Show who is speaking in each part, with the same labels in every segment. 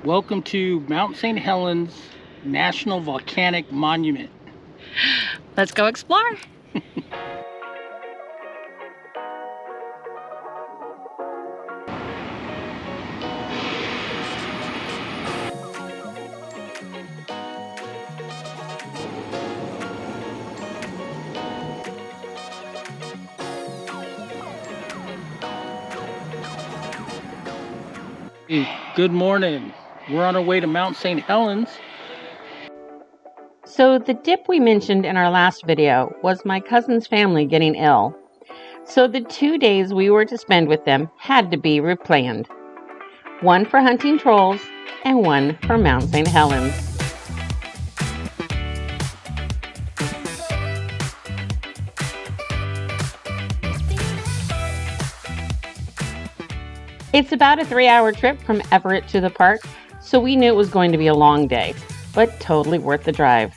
Speaker 1: Welcome to Mount St. Helens National Volcanic Monument.
Speaker 2: Let's go explore.
Speaker 1: Hey, good morning. We're on our way to Mount St. Helens.
Speaker 2: So the dip we mentioned in our last video was my cousin's family getting ill. So the 2 days we were to spend with them had to be replanned. One for hunting trolls and one for Mount St. Helens. It's about a 3-hour trip from Everett to the park, so we knew it was going to be a long day, but totally worth the drive.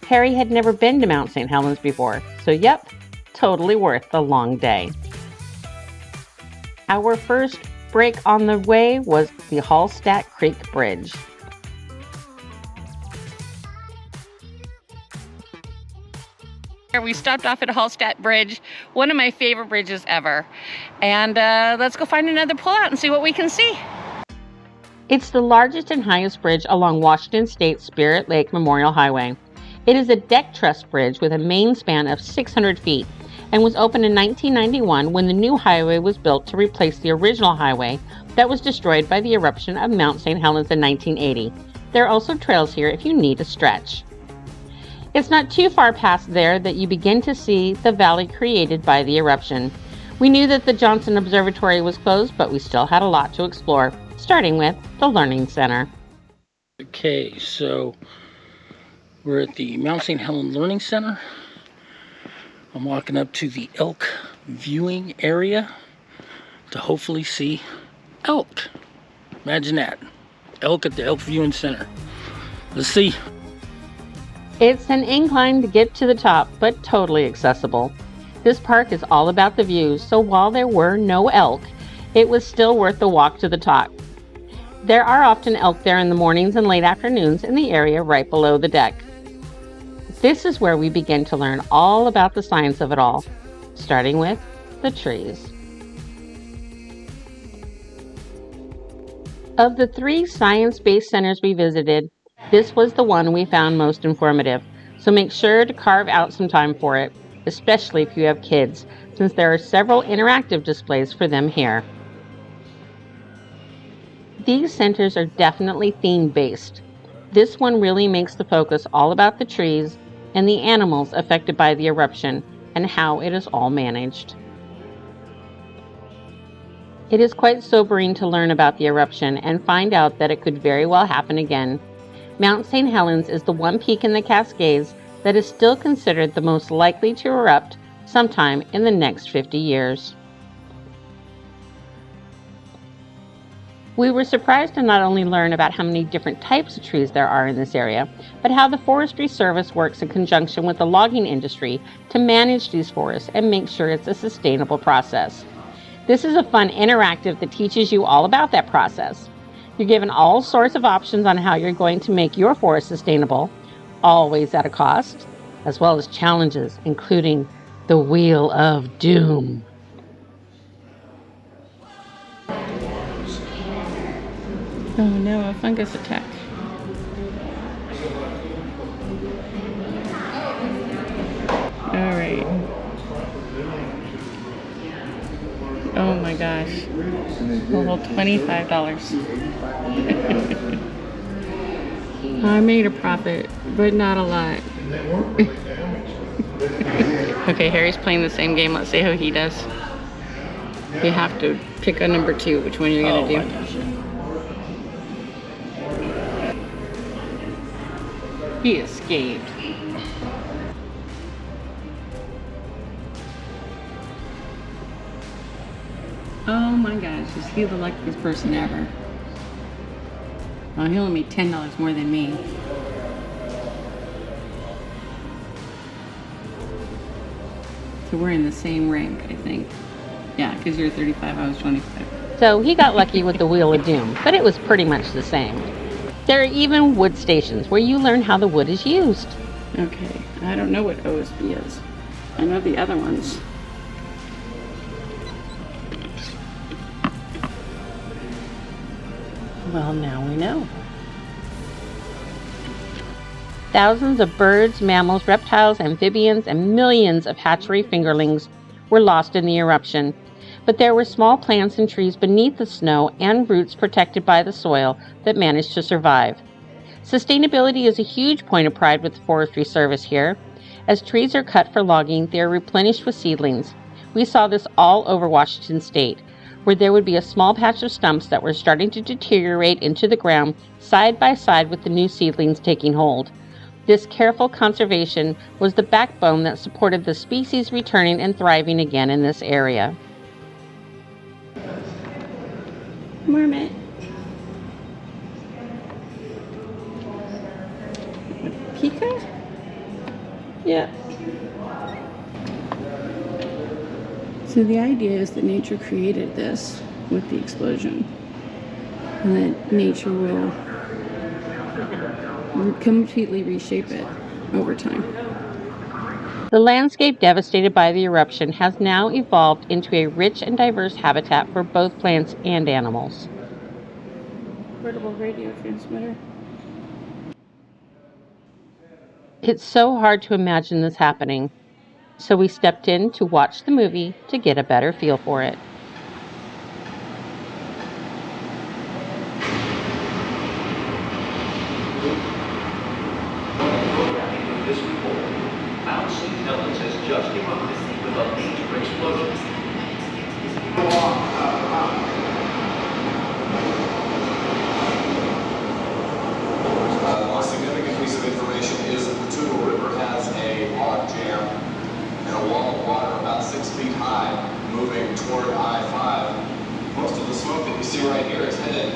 Speaker 2: Harry had never been to Mount St. Helens before, so yep, totally worth the long day. Our first break on the way was the Hallstatt Creek Bridge. We stopped off at Hallstatt Bridge, one of my favorite bridges ever. And let's go find another pullout and see what we can see. It's the largest and highest bridge along Washington State's Spirit Lake Memorial Highway. It is a deck truss bridge with a main span of 600 feet and was opened in 1991 when the new highway was built to replace the original highway that was destroyed by the eruption of Mount St. Helens in 1980. There are also trails here if you need a stretch. It's not too far past there that you begin to see the valley created by the eruption. We knew that the Johnson Observatory was closed, but we still had a lot to explore, starting with the Learning Center.
Speaker 1: Okay, so we're at the Mount St. Helens Learning Center. I'm walking up to the elk viewing area to hopefully see elk. Imagine that. Elk at the elk viewing center. Let's see.
Speaker 2: It's an incline to get to the top, but totally accessible. This park is all about the views, so while there were no elk, it was still worth the walk to the top. There are often elk there in the mornings and late afternoons in the area right below the deck. This is where we begin to learn all about the science of it all, starting with the trees. Of the 3 science-based centers we visited, this was the one we found most informative, so make sure to carve out some time for it, especially if you have kids, since there are several interactive displays for them here. These centers are definitely theme-based. This one really makes the focus all about the trees and the animals affected by the eruption and how it is all managed. It is quite sobering to learn about the eruption and find out that it could very well happen again. Mount St. Helens is the one peak in the Cascades that is still considered the most likely to erupt sometime in the next 50 years. We were surprised to not only learn about how many different types of trees there are in this area, but how the Forestry Service works in conjunction with the logging industry to manage these forests and make sure it's a sustainable process. This is a fun interactive that teaches you all about that process. You're given all sorts of options on how you're going to make your forest sustainable, always at a cost, as well as challenges, including the Wheel of Doom. Oh no, a fungus attack. All right. Oh my gosh. Well, $25. I made a profit, but not a lot. Okay, Harry's playing the same game. Let's see how he does. You have to pick a number 2. Which one are you going to do? He escaped. Oh my gosh, is he the luckiest person ever? Well, he only made $10 more than me. So we're in the same rank, I think. Yeah, because you're 35, I was 25. So he got lucky with the Wheel of Doom, but it was pretty much the same. There are even wood stations where you learn how the wood is used.
Speaker 3: Okay, I don't know what OSB is. I know the other ones.
Speaker 2: Well, now we know. Thousands of birds, mammals, reptiles, amphibians, and millions of hatchery fingerlings were lost in the eruption. But there were small plants and trees beneath the snow and roots protected by the soil that managed to survive. Sustainability is a huge point of pride with the Forestry Service here. As trees are cut for logging, they are replenished with seedlings. We saw this all over Washington State, where there would be a small patch of stumps that were starting to deteriorate into the ground side by side with the new seedlings taking hold. This careful conservation was the backbone that supported the species returning and thriving again in this area.
Speaker 3: Marmot. Pika? Yeah. So the idea is that nature created this with the explosion, and that nature will completely reshape it over time.
Speaker 2: The landscape devastated by the eruption has now evolved into a rich and diverse habitat for both plants and animals.
Speaker 3: Portable radio transmitter.
Speaker 2: It's so hard to imagine this happening, so we stepped in to watch the movie to get a better feel for it.
Speaker 4: This report, Mount St. Helens has just erupted with a major explosion.
Speaker 5: A significant piece of information is that the Tougal River has a log jam and a wall of water about 6 feet high moving toward I-5. Most of the smoke that you see right here is headed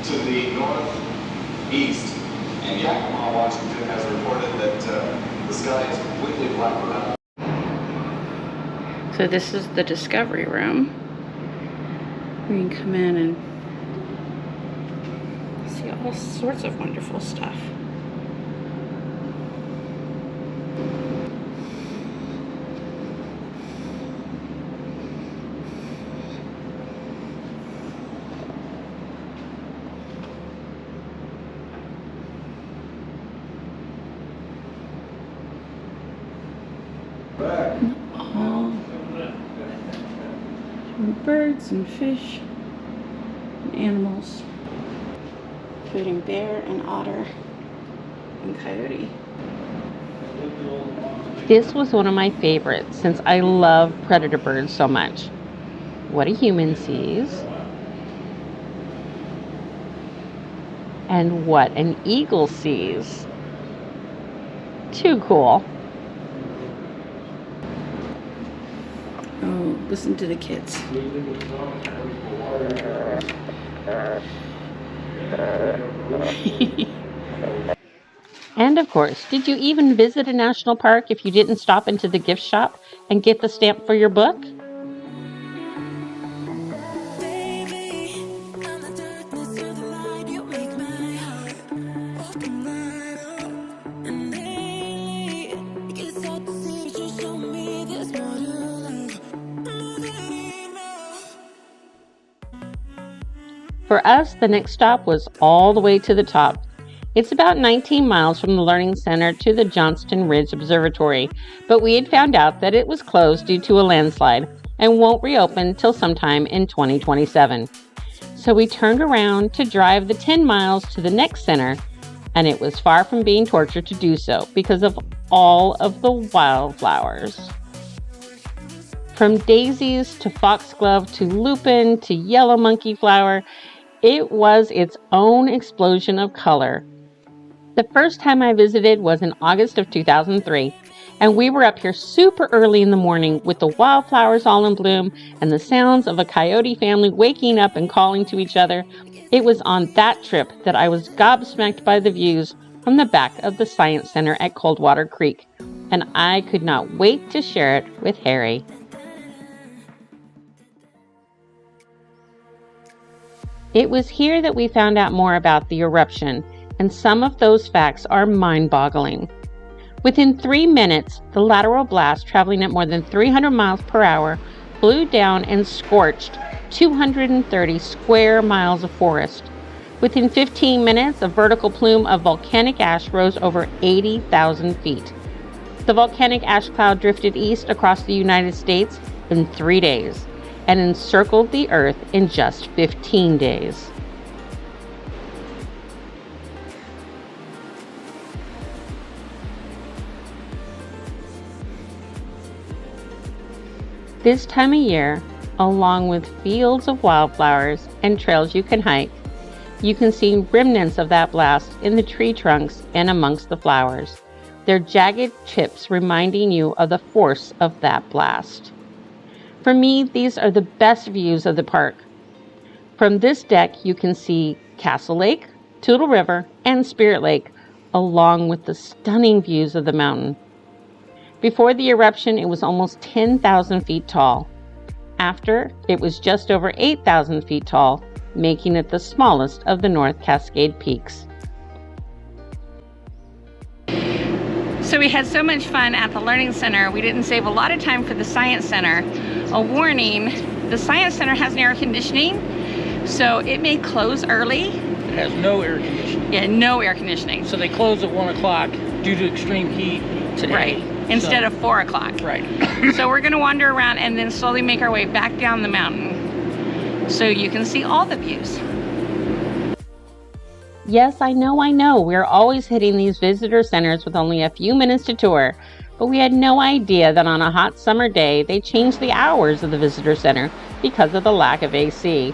Speaker 5: to the northeast, and Yakima, Washington has reported that the sky is completely blacked out.
Speaker 3: So this is the discovery room. We can come in and see all sorts of wonderful stuff. All birds and fish and animals, including bear and otter and coyote.
Speaker 2: This was one of my favorites since I love predator birds so much. What a human sees, and what an eagle sees. Too cool.
Speaker 3: Oh, listen to the kids.
Speaker 2: And of course, did you even visit a national park if you didn't stop into the gift shop and get the stamp for your book? For us, the next stop was all the way to the top. It's about 19 miles from the Learning Center to the Johnston Ridge Observatory, but we had found out that it was closed due to a landslide and won't reopen till sometime in 2027. So we turned around to drive the 10 miles to the next center, and it was far from being torture to do so because of all of the wildflowers. From daisies to foxglove to lupin to yellow monkey flower, it was its own explosion of color. The first time I visited was in August of 2003, and we were up here super early in the morning with the wildflowers all in bloom and the sounds of a coyote family waking up and calling to each other. It was on that trip that I was gobsmacked by the views from the back of the Science Center at Coldwater Creek, and I could not wait to share it with Harry. It was here that we found out more about the eruption and some of those facts are mind-boggling. Within 3 minutes, the lateral blast, traveling at more than 300 miles per hour, blew down and scorched 230 square miles of forest. Within 15 minutes, a vertical plume of volcanic ash rose over 80,000 feet. The volcanic ash cloud drifted east across the United States in 3 days and encircled the Earth in just 15 days. This time of year, along with fields of wildflowers and trails you can hike, you can see remnants of that blast in the tree trunks and amongst the flowers, their jagged chips reminding you of the force of that blast. For me, these are the best views of the park. From this deck, you can see Castle Lake, Toutle River, and Spirit Lake, along with the stunning views of the mountain. Before the eruption, it was almost 10,000 feet tall. After, it was just over 8,000 feet tall, making it the smallest of the North Cascade peaks.
Speaker 6: So we had so much fun at the Learning Center, we didn't save a lot of time for the Science Center. A warning, the Science Center has an air conditioning, so it may close early.
Speaker 1: It has no air conditioning.
Speaker 6: Yeah, no air conditioning.
Speaker 1: So they close at 1 o'clock due to extreme heat today.
Speaker 6: Right, instead of 4 o'clock.
Speaker 1: Right.
Speaker 6: So we're gonna wander around and then slowly make our way back down the mountain so you can see all the views.
Speaker 2: Yes, I know. We're always hitting these visitor centers with only a few minutes to tour, but we had no idea that on a hot summer day, they changed the hours of the visitor center because of the lack of AC.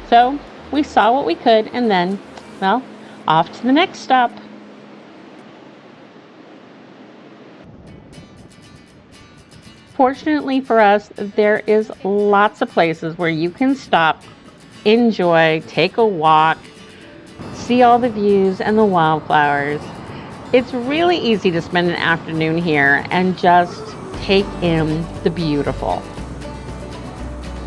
Speaker 2: So we saw what we could and then, well, off to the next stop. Fortunately for us, there is lots of places where you can stop, enjoy, take a walk, see all the views and the wildflowers. It's really easy to spend an afternoon here and just take in the beautiful.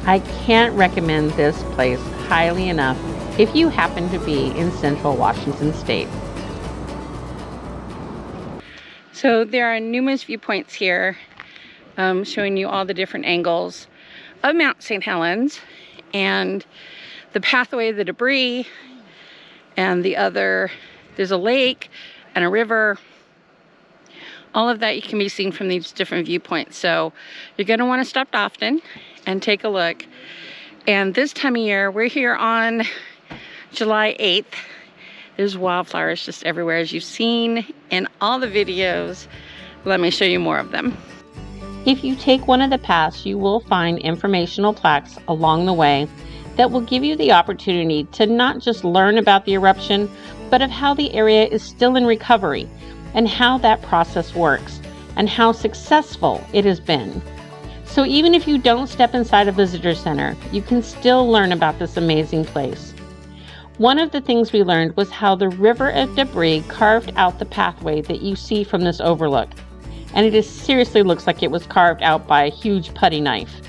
Speaker 2: I can't recommend this place highly enough if you happen to be in central Washington State.
Speaker 6: So there are numerous viewpoints here showing you all the different angles of Mount St. Helens and the pathway, the debris, and there's a lake and a river. All of that can be seen from these different viewpoints. So you're going to want to stop often and take a look. And this time of year, we're here on July 8th. There's wildflowers just everywhere, as you've seen in all the videos. Let me show you more of them.
Speaker 2: If you take one of the paths, you will find informational plaques along the way that will give you the opportunity to not just learn about the eruption, but of how the area is still in recovery and how that process works and how successful it has been. So even if you don't step inside a visitor center, you can still learn about this amazing place. One of the things we learned was how the river of debris carved out the pathway that you see from this overlook. And it seriously looks like it was carved out by a huge putty knife.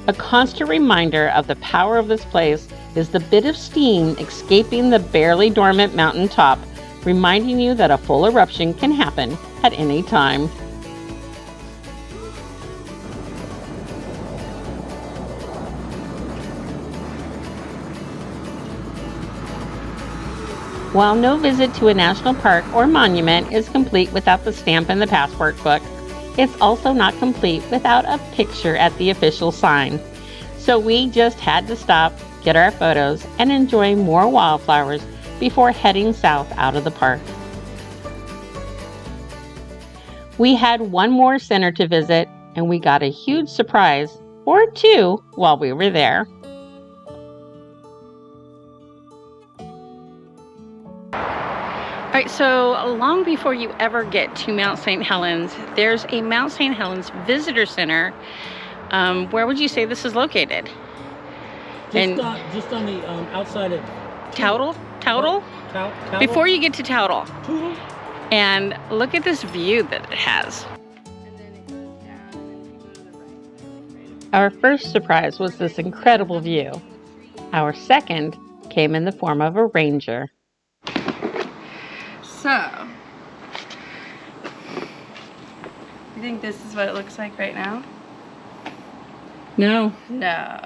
Speaker 2: A constant reminder of the power of this place is the bit of steam escaping the barely dormant mountain top, reminding you that a full eruption can happen at any time. While no visit to a national park or monument is complete without the stamp in the passport book, it's also not complete without a picture at the official sign. So we just had to stop, get our photos, and enjoy more wildflowers before heading south out of the park. We had one more center to visit, and we got a huge surprise, or two, while we were there.
Speaker 6: All right, so long before you ever get to Mount St. Helens, there's a Mount St. Helens Visitor Center. Where would you say this is located?
Speaker 1: Just on the outside of
Speaker 6: Toutle?
Speaker 1: Toutle?
Speaker 6: Before you get to Toutle.
Speaker 1: Toutle?
Speaker 6: And look at this view that it has.
Speaker 2: Our first surprise was this incredible view. Our second came in the form of a ranger.
Speaker 6: So, you think this is what it looks like right now?
Speaker 3: No.
Speaker 6: No.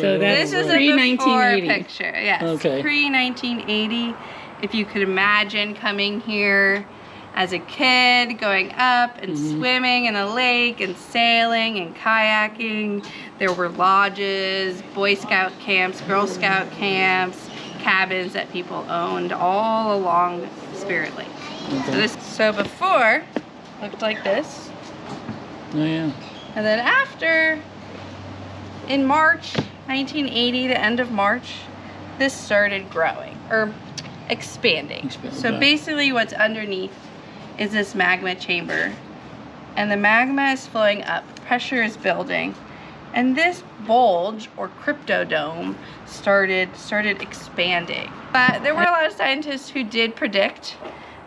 Speaker 3: So that's
Speaker 6: this is a before picture. Yes.
Speaker 3: Okay.
Speaker 6: Pre-1980. If you could imagine coming here as a kid, going up and swimming in a lake and sailing and kayaking. There were lodges, Boy Scout camps, Girl Scout camps, cabins that people owned all along Spirit Lake.
Speaker 3: Okay.
Speaker 6: So before, looked like this.
Speaker 3: Oh, yeah.
Speaker 6: And then after, in March 1980, the end of March, this started growing, or expanding. So basically what's underneath is this magma chamber. And the magma is flowing up, pressure is building. And this bulge, or cryptodome, started expanding. But there were a lot of scientists who did predict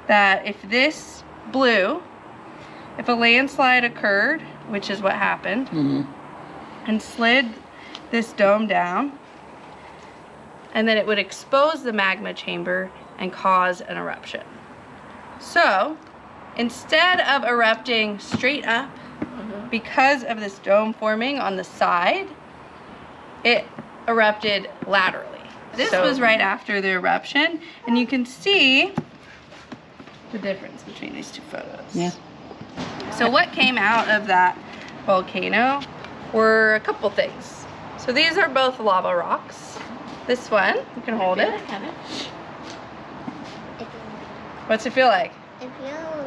Speaker 6: that if this blew, if a landslide occurred, which is what happened, and slid this dome down, and then it would expose the magma chamber and cause an eruption. So, instead of erupting straight up, because of this dome forming on the side, it erupted laterally. This was right after the eruption, and you can see the difference between these two photos.
Speaker 3: Yeah.
Speaker 6: So what came out of that volcano were a couple things. So these are both lava rocks. This one, you can hold it. What's it feel like?
Speaker 7: It feels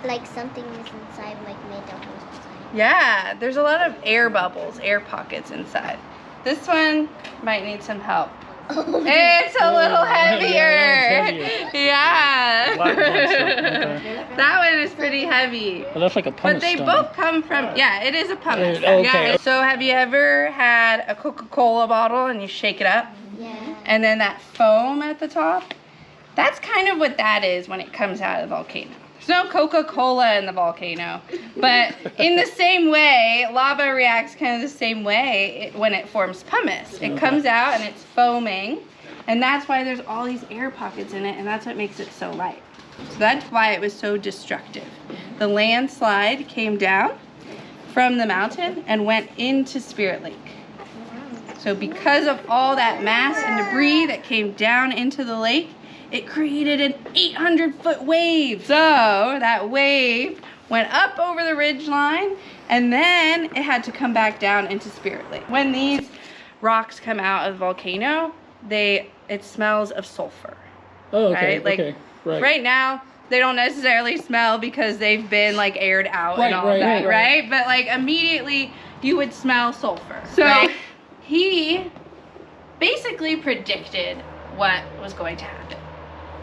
Speaker 7: like something is inside, like made up inside.
Speaker 6: Yeah, there's a lot of air bubbles, air pockets inside. This one might need some help. It's a little heavier. Yeah. That one is pretty heavy.
Speaker 1: Well, that's like a pumice
Speaker 6: But they
Speaker 1: stone.
Speaker 6: both come from, yeah, it is a pumice.
Speaker 1: Okay.
Speaker 6: Yeah. So have you ever had a Coca-Cola bottle and you shake it up?
Speaker 7: Yeah.
Speaker 6: And then that foam at the top? That's kind of what that is when it comes out of the volcano. There's no Coca-Cola in the volcano, but in the same way, lava reacts kind of the same way when it forms pumice. It comes out and it's foaming, and that's why there's all these air pockets in it, and that's what makes it so light. So that's why it was so destructive. The landslide came down from the mountain and went into Spirit Lake. So because of all that mass and debris that came down into the lake, it created an 800-foot wave. So that wave went up over the ridge line, and then it had to come back down into Spirit Lake. When these rocks come out of the volcano, it smells of sulfur.
Speaker 1: Oh, okay.
Speaker 6: Right? Like,
Speaker 1: okay. Right.
Speaker 6: Right now, they don't necessarily smell because they've been like aired out and all that, right? But like immediately you would smell sulfur. So he basically predicted what was going to happen.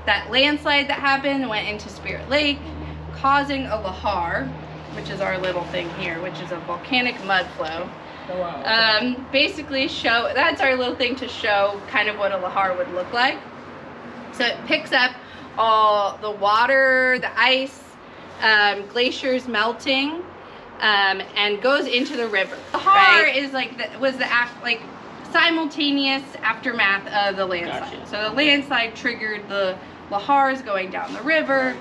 Speaker 6: That landslide that happened went into Spirit Lake, causing a lahar, which is our little thing here, which is a volcanic mud flow.
Speaker 1: Oh, wow.
Speaker 6: Basically that's our little thing to show kind of what a lahar would look like. So it picks up all the water, the ice, glaciers melting, and goes into the river. Lahar is like was the simultaneous aftermath of the landslide. Gotcha. So the landslide triggered the lahars going down the river,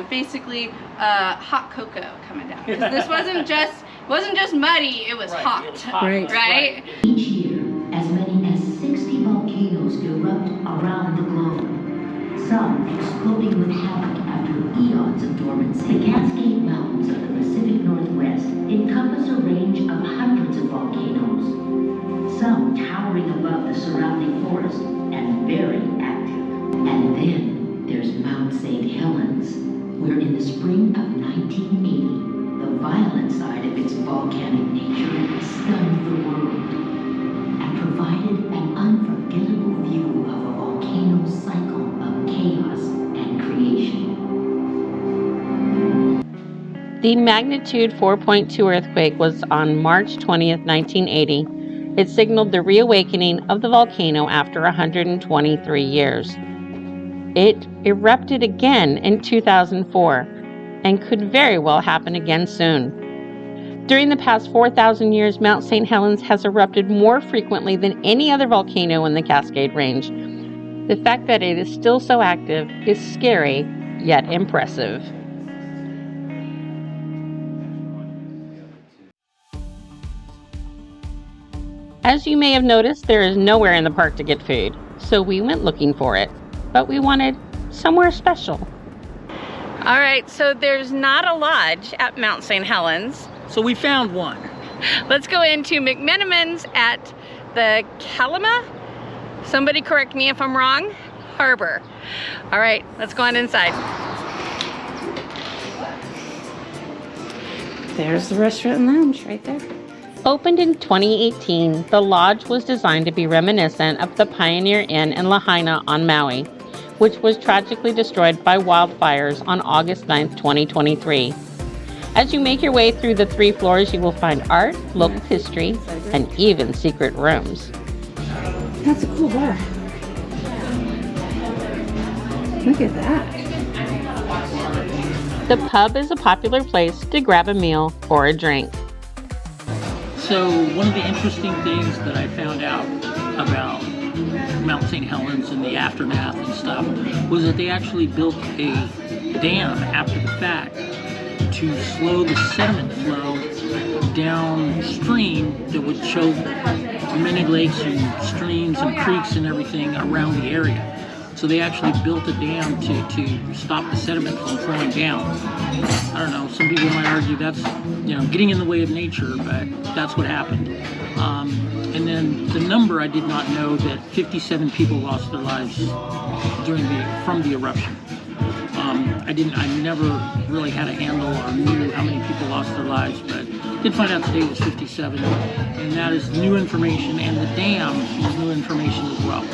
Speaker 6: basically hot cocoa coming down. Because this wasn't just muddy, it was hot.
Speaker 1: It was hot.
Speaker 6: Right?
Speaker 8: Each year, as many as 60 volcanoes erupt around the globe, some exploding with havoc after eons of dormancy. The Cascade Mountains of the Pacific Northwest encompass a range of hundreds of volcanoes, some towering above the surrounding forest and very active. And then there's Mount St. Helens, where in the spring of 1980, the violent side of its volcanic nature stunned the world and provided an unforgettable view of a volcano's cycle of chaos and creation.
Speaker 2: The magnitude 4.2 earthquake was on March 20th, 1980. It signaled the reawakening of the volcano after 123 years. It erupted again in 2004 and could very well happen again soon. During the past 4,000 years, Mount St. Helens has erupted more frequently than any other volcano in the Cascade Range. The fact that it is still so active is scary, yet impressive. As you may have noticed, there is nowhere in the park to get food, so we went looking for it, but we wanted somewhere special. All right, so there's not a lodge at Mount St. Helens.
Speaker 1: So we found one.
Speaker 2: Let's go into McMenamin's at the Kalama, somebody correct me if I'm wrong, Harbor. All right, let's go on inside. There's the restaurant and lounge right there. Opened in 2018, the lodge was designed to be reminiscent of the Pioneer Inn in Lahaina on Maui, which was tragically destroyed by wildfires on August 9th, 2023. As you make your way through the 3 floors, you will find art, local history, and even secret rooms.
Speaker 3: That's a cool bar. Look at that.
Speaker 2: The pub is a popular place to grab a meal or a drink.
Speaker 1: So one of the interesting things that I found out about Mount St. Helens and the aftermath and stuff was that they actually built a dam after the fact to slow the sediment flow downstream that would choke many lakes and streams and creeks and everything around the area. So they actually built a dam to stop the sediment from flowing down. I don't know, some people might argue that's, you know, getting in the way of nature, but that's what happened. And then the number, I did not know that 57 people lost their lives from the eruption. I never really had a handle or knew how many people lost their lives, but did find out today it was 57, and that is new information, and the dam is new information as well.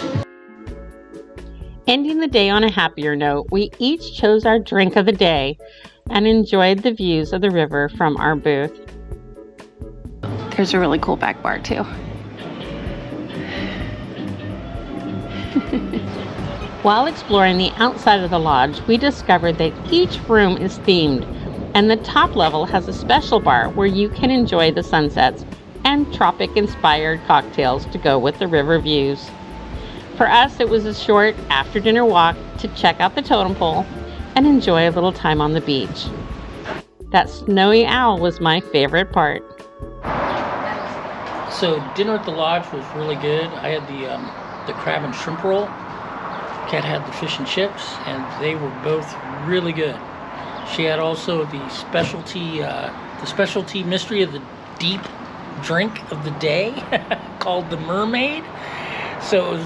Speaker 2: Ending the day on a happier note, we each chose our drink of the day and enjoyed the views of the river from our booth. There's a really cool back bar too. While exploring the outside of the lodge, we discovered that each room is themed, and the top level has a special bar where you can enjoy the sunsets and tropic-inspired cocktails to go with the river views. For us, it was a short after-dinner walk to check out the totem pole and enjoy a little time on the beach. That snowy owl was my favorite part.
Speaker 1: So dinner at the lodge was really good. I had the crab and shrimp roll. Kat had the fish and chips, and they were both really good. She had also the specialty mystery of the deep drink of the day called the Mermaid. So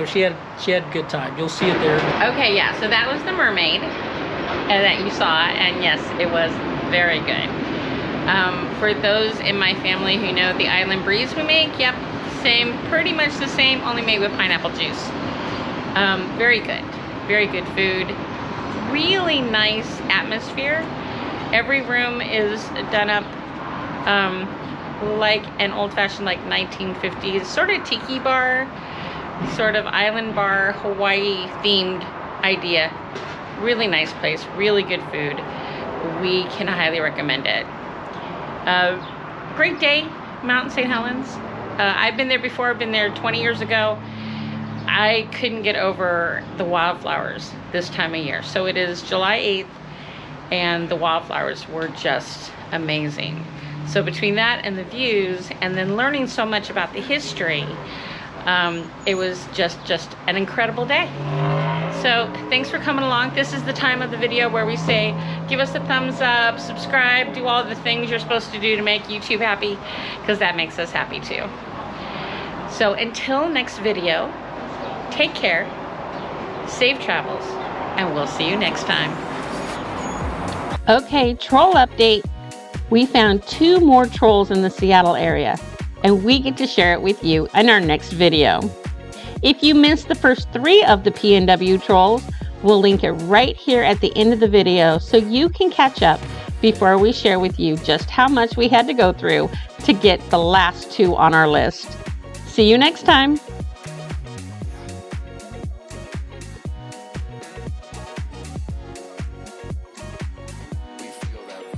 Speaker 1: she had a good time. You'll see it there.
Speaker 2: Okay, yeah, so that was the Mermaid that you saw, and yes, it was very good. For those in my family who know the Island Breeze we make, yep, same, pretty much the same, only made with pineapple juice. Very good food, really nice atmosphere. Every room is done up like an old-fashioned, like 1950s sort of tiki bar, sort of island bar, Hawaii themed idea. Really nice place, really good food. We can highly recommend it. Great day, Mount St. Helens. I've been there before. I've been there 20 years ago. I couldn't get over the wildflowers this time of year. So it is July 8th, and the wildflowers were just amazing. So between that and the views, and then learning so much about the history, it was just an incredible day. So thanks for coming along. This is the time of the video where we say, give us a thumbs up, subscribe, do all the things you're supposed to do to make YouTube happy, because that makes us happy too. So until next video, take care, safe travels, and we'll see you next time. Okay, troll update. We found 2 more trolls in the Seattle area, and we get to share it with you in our next video. If you missed the first 3 of the PNW trolls, we'll link it right here at the end of the video so you can catch up before we share with you just how much we had to go through to get the last 2 on our list. See you next time.